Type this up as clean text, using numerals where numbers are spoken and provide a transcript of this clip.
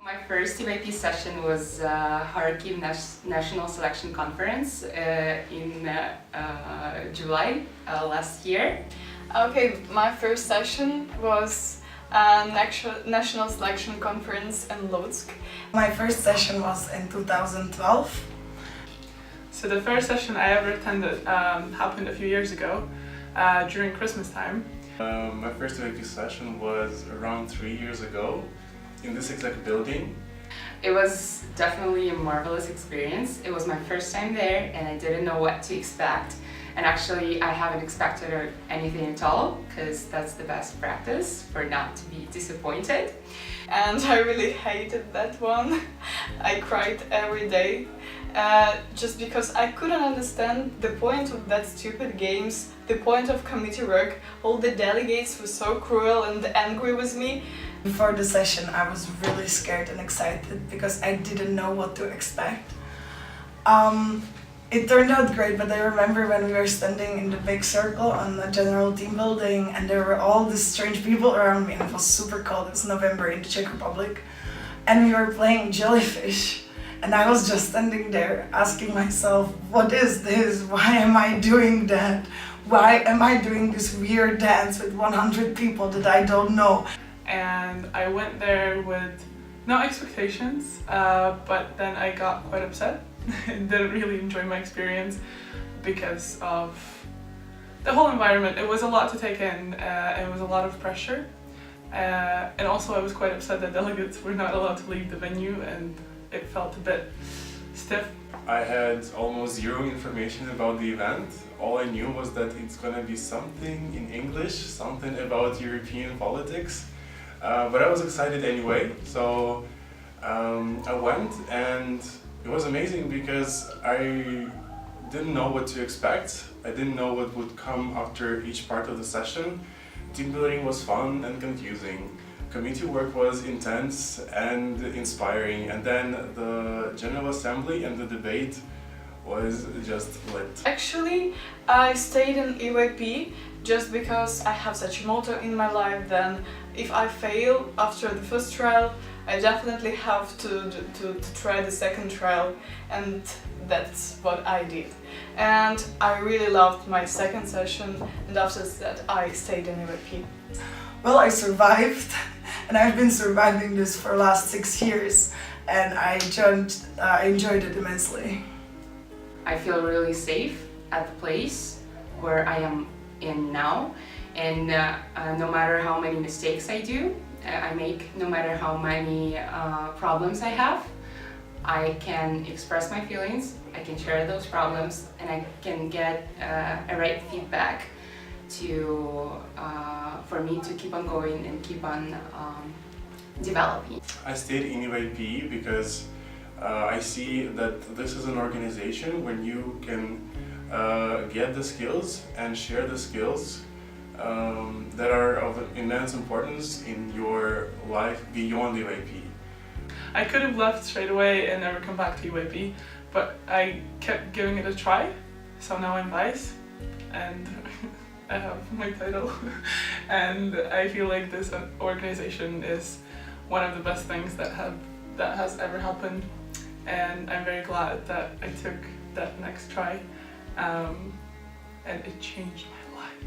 My first EYP session was Kharkiv National Selection Conference in July last year. Okay, my first session was a national selection conference in Lodz. My first session was in 2012. So the first session I ever attended happened a few years ago during Christmas time. My first EYP session was around 3 years ago in this exact building. It was definitely a marvelous experience. It was my first time there and I didn't know what to expect. And actually I haven't expected anything at all, because that's the best practice for not to be disappointed. And I really hated that one. I cried every day just because I couldn't understand the point of that stupid games, the point of committee work. All the delegates were so cruel and angry with me. Before the session I was really scared and excited because I didn't know what to expect. It turned out great, but I remember when we were standing in the big circle on the general team building and there were all these strange people around me and it was super cold. It was November in the Czech Republic and we were playing jellyfish and I was just standing there asking myself, what is this? Why am I doing that? Why am I doing this weird dance with 100 people that I don't know? And I went there with no expectations, but then I got quite upset and didn't really enjoy my experience because of the whole environment. It was a lot to take in, it was a lot of pressure, and also I was quite upset that delegates were not allowed to leave the venue and it felt a bit stiff. I had almost zero information about the event. All I knew was that it's gonna be something in English, something about European politics. But I was excited anyway, so I went and it was amazing because I didn't know what to expect. I didn't know what would come after each part of the session. Team building was fun and confusing. Committee work was intense and inspiring, and then the General Assembly and the debate was just lit. Actually, I stayed in EYP just because I have such a motto in my life. Then if I fail after the first trial, I definitely have to try the second trial, and that's what I did. And I really loved my second session, and after that I stayed in EYP. Well, I survived and I've been surviving this for the last 6 years and I enjoyed it immensely. I feel really safe at the place where I am in now, and no matter how many mistakes I make, no matter how many problems I have, I can express my feelings, I can share those problems, and I can get a right feedback for me to keep on going and keep on developing. I stayed in EYP because I see that this is an organization when you can get the skills and share the skills that are of immense importance in your life beyond EYP. I could have left straight away and never come back to EYP, but I kept giving it a try, so now I'm vice and I have my title. And I feel like this organization is one of the best things that has ever happened, and I'm very glad that I took that next try, and it changed my life.